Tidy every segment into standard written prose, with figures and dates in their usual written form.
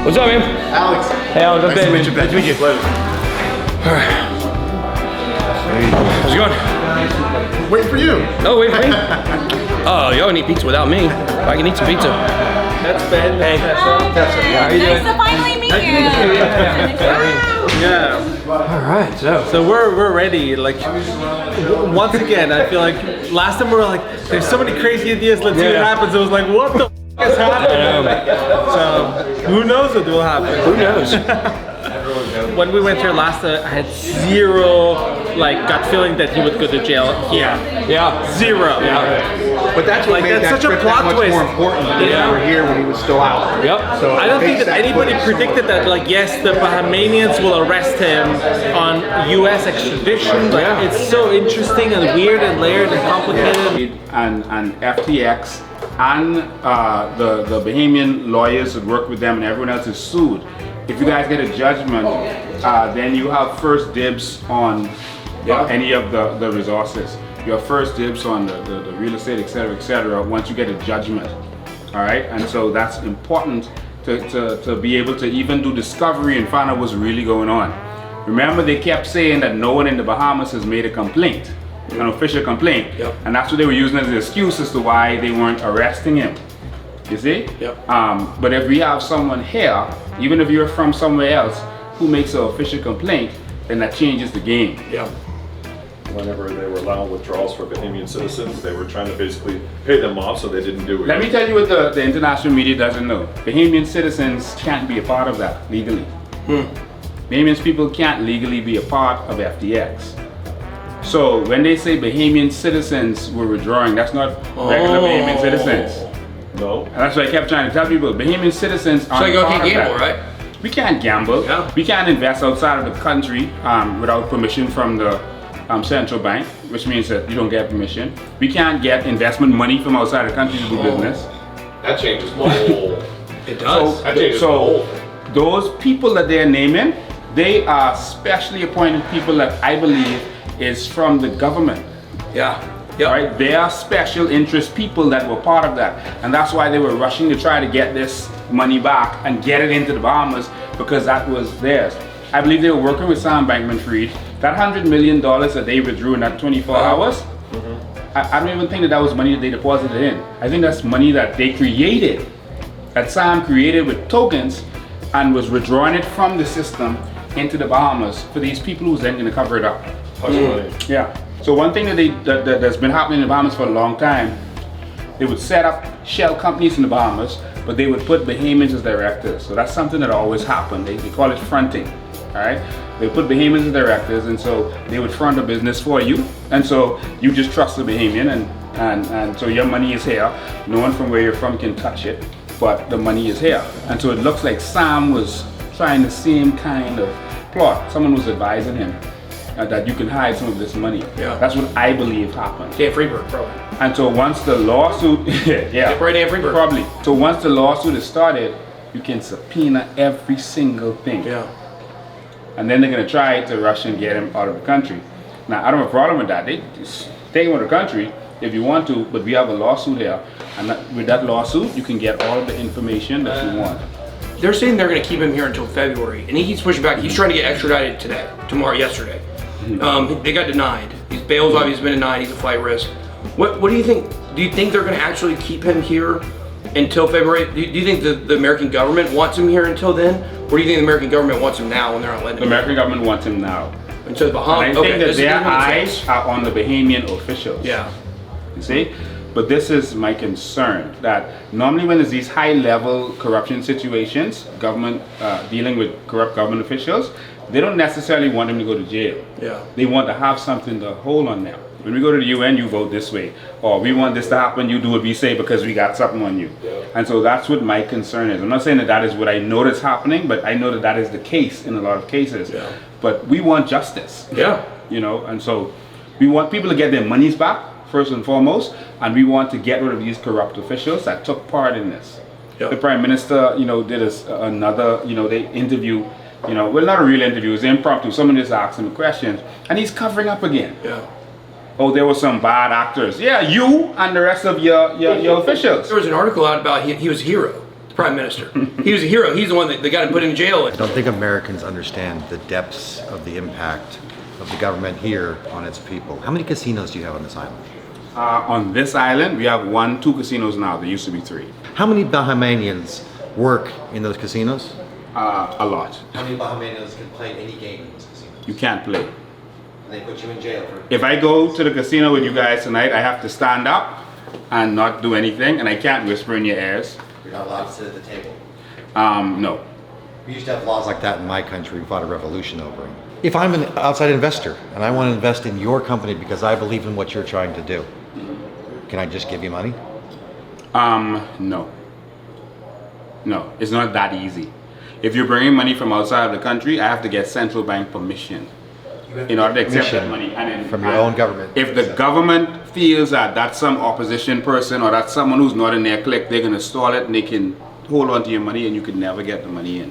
What's up, man? Alex. Hey, Alex. Nice to meet you, Ben. Nice to meet you. Pleasure. How's it going? Waiting for you. Oh, wait for me? Oh, y'all can eat pizza without me. I can eat some pizza. That's Ben. Hey. Tessa. How are you doing? Nice to finally meet you. Yeah. All right, So we're ready. Like once again, I feel like last time we were like, there's so many crazy ideas. Let's see what happens. It was like, what the f is happening? So who knows what will happen? Who knows? When we went here last, I had zero like gut feeling that he would go to jail here. Yeah. Zero. Yeah. But that's what made that's that such a trip plot that much twist. more important than Yeah. we were here when he was still out. Yep. So I don't think it that makes anybody footage predicted that, like, yes, the Bahamians will arrest him on U.S. extradition, but Yeah. it's so interesting and weird and layered and complicated. And FTX and the Bahamian lawyers that work with them and everyone else is sued. If you guys get a judgment, then you have first dibs on any of the resources. You have first dibs on the real estate, et cetera, once you get a judgment. All right, and so that's important to be able to even do discovery and find out what's really going on. Remember, they kept saying that no one in the Bahamas has made a complaint, an official complaint, and that's what they were using as an excuse as to why they weren't arresting him. You see? Yep. But if we have someone here, even if you're from somewhere else, who makes an official complaint, then that changes the game. Yeah. Whenever they were allowing withdrawals for Bahamian citizens, they were trying to basically pay them off so they didn't do it. Let me tell you what the international media doesn't know. Bahamian citizens can't be a part of that legally. Bahamian people can't legally be a part of FTX. So when they say Bahamian citizens were withdrawing, that's not regular Bahamian citizens. No. And that's what I kept trying to tell people. Bahamian citizens aren't So you part can't of gamble, that. right? We can't gamble. Yeah. We can't invest outside of the country without permission from the central bank, which means that you don't get permission. We can't get investment money from outside the country to do business. That changes the whole. It does. That changes the whole thing. Those people that they're naming, they are specially appointed people that I believe is from the government. Yeah. Yep. Right? They are special interest people that were part of that. And that's why they were rushing to try to get this money back and get it into the Bahamas because that was theirs. I believe they were working with Sam Bankman-Fried. That $100 million that they withdrew in that 24 hours, I don't even think that was money that they deposited in. I think that's money that they created, that Sam created with tokens and was withdrawing it from the system into the Bahamas for these people who's then going to cover it up. Yeah. So one thing that's been happening in the Bahamas for a long time, they would set up shell companies in the Bahamas, but they would put Bahamians as directors. So that's something that always happened. They call it fronting. All right, they put Bahamians as directors, and so they would front a business for you, and so you just trust the Bahamian, and so your money is here. No one from where you're from can touch it, but the money is here, and so it looks like Sam was trying the same kind of plot. Someone was advising him that you can hide some of this money. Yeah. That's what I believe happened. Dan Freeberg, probably. And so once the lawsuit, yeah, Right, Dan Freeberg. probably. So once the lawsuit is started, you can subpoena every single thing. Yeah. And then they're going to try to rush and get him out of the country. Now, I don't have a problem with that. They just take him out of the country if you want to, but we have a lawsuit here. And with that lawsuit, you can get all of the information that you want. They're saying they're going to keep him here until February, and he keeps pushing back. He's trying to get extradited today, tomorrow, yesterday. They got denied. His bail's obviously been denied. He's a flight risk. What do you think? Do you think they're going to actually keep him here until February? Do you think the American government wants him here until then? Or do you think the American government wants him now when they're not letting The him? American government wants him now. Until the Bahamas. And I think that their eyes are on the Bahamian officials. Yeah. You see? But this is my concern, that normally when there's these high-level corruption situations, government dealing with corrupt government officials, they don't necessarily want them to go to jail. Yeah. They want to have something to hold on them. When we go to the UN, you vote this way. Or we want this to happen, you do what we say because we got something on you. Yeah. And so that's what my concern is. I'm not saying that that is what I know that's happening, but I know that that is the case in a lot of cases. Yeah. But we want justice. Yeah. You know, and so we want people to get their monies back, first and foremost, and we want to get rid of these corrupt officials that took part in this. Yep. The Prime Minister, you know, did another, you know, they interview, you know, well, not a real interview, it was impromptu. Someone just asked him a question, and he's covering up again. Yeah. Oh, there were some bad actors. Yeah, you and the rest of your officials. There was an article out about he was a hero. prime minister. He was a hero. He's the one that they got him put in jail. I don't think Americans understand the depths of the impact of the government here on its people. How many casinos do you have on this island? On this island, we have 2 casinos now. There used to be 3. How many Bahamians work in those casinos? A lot. How many Bahamians can play any game in those casinos? You can't play. And they put you in jail for... If I go to the casino with you guys tonight, I have to stand up and not do anything, and I can't whisper in your ears. You're not allowed to sit at the table. No. We used to have laws like that in my country. We fought a revolution over them. If I'm an outside investor and I want to invest in your company because I believe in what you're trying to do, can I just give you money? No. No, it's not that easy. If you're bringing money from outside of the country, I have to get central bank permission in order to accept that money. And then, from your own government. If the government feels that that's some opposition person or that's someone who's not in their clique, they're going to stall it and they can hold on to your money and you can never get the money in.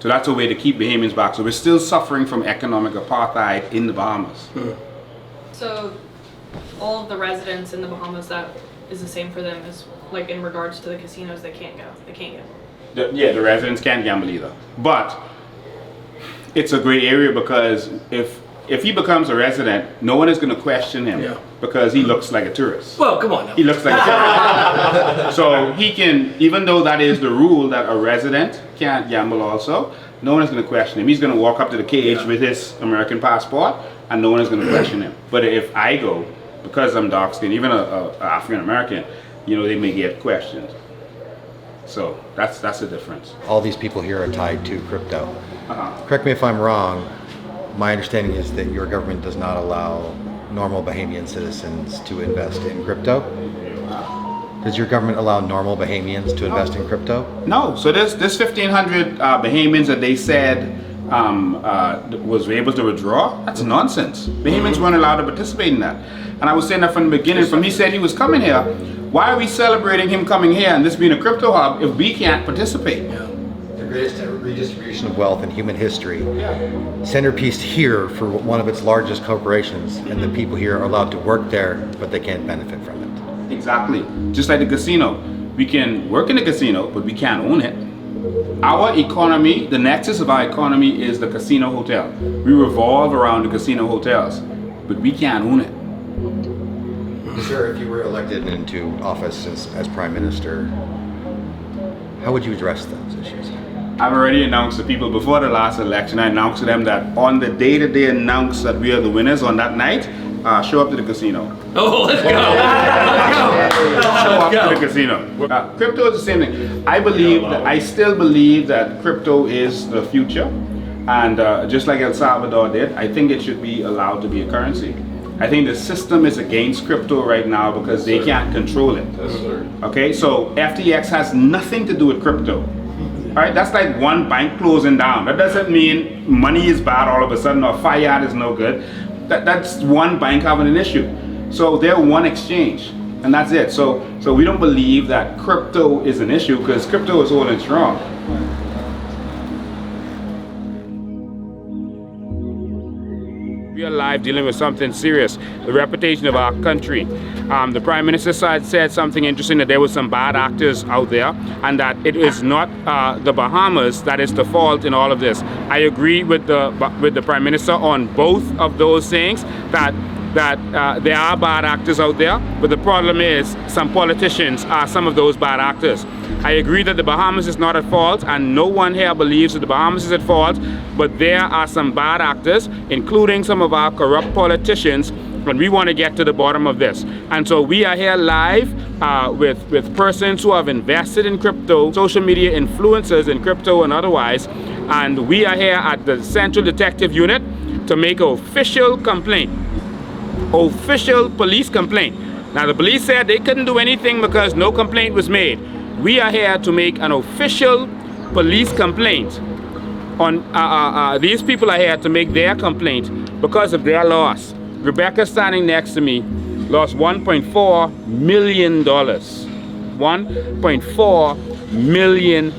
So that's a way to keep Bahamians back. So we're still suffering from economic apartheid in the Bahamas. So all of the residents in the Bahamas, that is the same for them as like in regards to the casinos, they can't go. They can't go. The residents can't gamble either. But it's a gray area because if he becomes a resident, no one is going to question him because he looks like a tourist. Well, come on now. He looks like a tourist. So he can, even though that is the rule that a resident can't gamble also, no one is going to question him. He's going to walk up to the cage with his American passport and no one is going to question him. But if I go, because I'm dark skinned, even a African American, you know, they may get questioned. So that's the difference. All these people here are tied to crypto. Correct me if I'm wrong. My understanding is that your government does not allow normal Bahamian citizens to invest in crypto. Does your government allow normal Bahamians to invest in crypto? No. So this 1,500 Bahamians that they said was able to withdraw, that's nonsense. Bahamians weren't allowed to participate in that. And I was saying that from the beginning, from he said he was coming here, why are we celebrating him coming here and this being a crypto hub if we can't participate? The greatest redistribution of wealth in human history. Centerpiece here for one of its largest corporations, and the people here are allowed to work there, but they can't benefit from it. Exactly. Just like the casino. We can work in the casino, but we can't own it. Our economy, the nexus of our economy is the casino hotel. We revolve around the casino hotels, but we can't own it. Sir, if you were elected into office as Prime Minister, how would you address those issues? I've already announced to people before the last election, I announced to them that on the day that they announce that we are the winners on that night, show up to the casino. Oh, let's go. Let's go. Show up to the casino. Crypto is the same thing. I still believe that crypto is the future. And just like El Salvador did, I think it should be allowed to be a currency. I think the system is against crypto right now because they can't control it. Okay, so FTX has nothing to do with crypto. All right, that's like one bank closing down. That doesn't mean money is bad all of a sudden or fiat is no good. That's one bank having an issue. So they're one exchange, and that's it. So we don't believe that crypto is an issue because crypto is holding strong. We are live dealing with something serious, the reputation of our country. The Prime Minister said something interesting, that there were some bad actors out there and that it is not the Bahamas that is the fault in all of this. I agree with the Prime Minister on both of those things, that there are bad actors out there, but the problem is some politicians are some of those bad actors. I agree that the Bahamas is not at fault, and no one here believes that the Bahamas is at fault, but there are some bad actors, including some of our corrupt politicians, and we want to get to the bottom of this. And so we are here live with persons who have invested in crypto, social media influencers in crypto and otherwise, and we are here at the Central Detective Unit to make an official complaint. Official police complaint. Now the police said they couldn't do anything because no complaint was made. We are here to make an official police complaint on these people are here to make their complaint because of their loss. Rebecca, standing next to me, lost $1.4 million. $1.4 million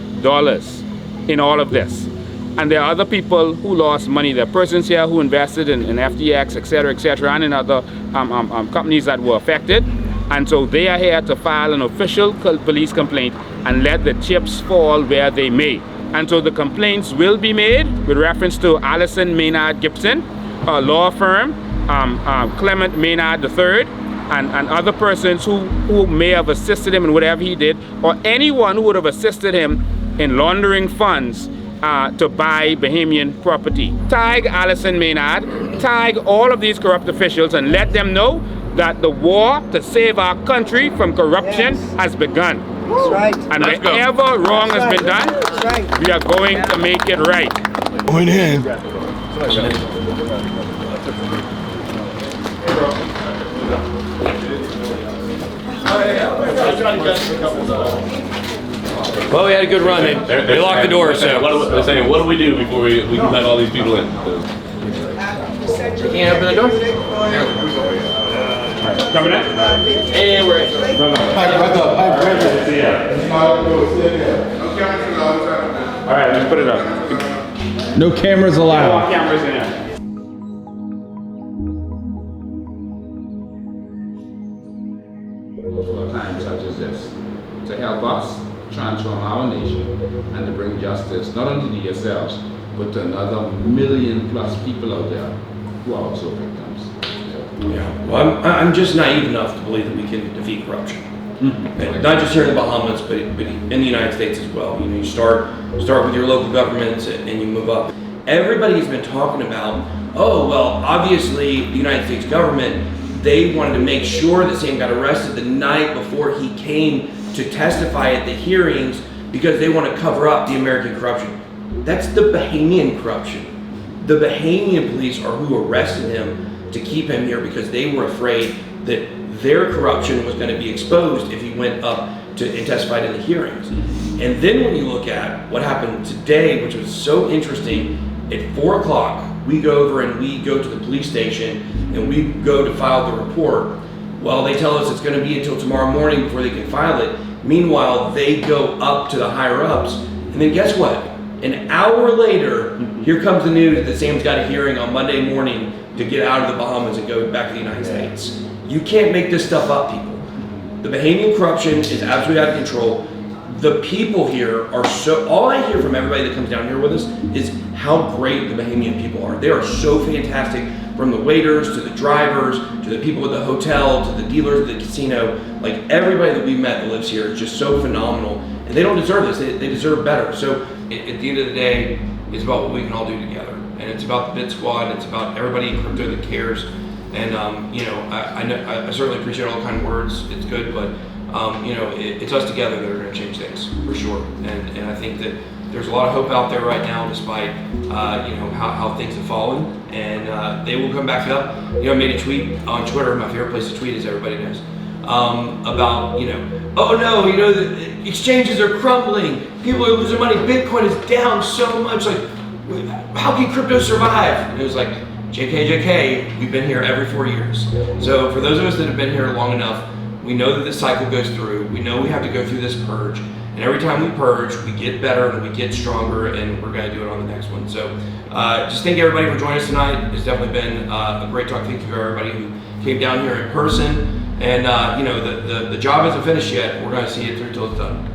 in all of this. And there are other people who lost money. There are persons here who invested in FTX, etc., and in other companies that were affected. And so they are here to file an official police complaint and let the chips fall where they may. And so the complaints will be made with reference to Allison Maynard Gibson, a law firm, Clement Maynard III, and other persons who may have assisted him in whatever he did, or anyone who would have assisted him in laundering funds to buy Bahamian property. Tag Allison Maynard, tag all of these corrupt officials, and let them know that the war to save our country from corruption has begun. That's right. And wherever wrong has been done, we are going to make it right. Going in. Well, we had a good run. They locked the door, so. They're saying, what do we do before we can let all these people in? You can't open the door? Coming in? And we're in. All right, let's put it up. No cameras allowed. Cameras in here. For a time such as this, to help us transform our nation and to bring justice not only to yourselves, but to another 1 million+ people out there who are also victims. Yeah. Well, I'm just naive enough to believe that we can defeat corruption. And not just here in the Bahamas, but in the United States as well. You know, you start with your local governments and you move up. Everybody's been talking about, oh, well, obviously the United States government, they wanted to make sure that Sam got arrested the night before he came to testify at the hearings because they want to cover up the American corruption. That's the Bahamian corruption. The Bahamian police are who arrested him to keep him here because they were afraid that their corruption was going to be exposed if he went up and testified in the hearings. And then when you look at what happened today, which was so interesting, at 4 o'clock, we go over and we go to the police station and we go to file the report. Well, they tell us it's going to be until tomorrow morning before they can file it. Meanwhile, they go up to the higher ups, and then guess what? An hour later, here comes the news that Sam's got a hearing on Monday morning to get out of the Bahamas and go back to the United States. You can't make this stuff up, people. The Bahamian corruption is absolutely out of control. The people here are so, all I hear from everybody that comes down here with us is how great the Bahamian people are. They are so fantastic, from the waiters to the drivers to the people at the hotel to the dealers at the casino. Like, everybody that we met that lives here is just so phenomenal, and they don't deserve this. They deserve better. So at the end of the day, it's about what we can all do together, and it's about the BitSquad. It's about everybody in crypto that cares. And you know, I certainly appreciate all the kind words. It's good, but you know, it's us together that are going to change things for sure. And I think that there's a lot of hope out there right now, despite you know, how things have fallen, and they will come back up. You know, I made a tweet on Twitter. My favorite place to tweet, as everybody knows, about, you know, oh no, you know, the exchanges are crumbling. People are losing money. Bitcoin is down so much. Like, how can crypto survive? And it was like, JK, we've been here every 4 years. So for those of us that have been here long enough, we know that this cycle goes through. We know we have to go through this purge. And every time we purge, we get better and we get stronger, and we're going to do it on the next one. So just thank everybody for joining us tonight. It's definitely been a great talk. Thank you to everybody who came down here in person. And you know, the job isn't finished yet. We're going to see it through till it's done.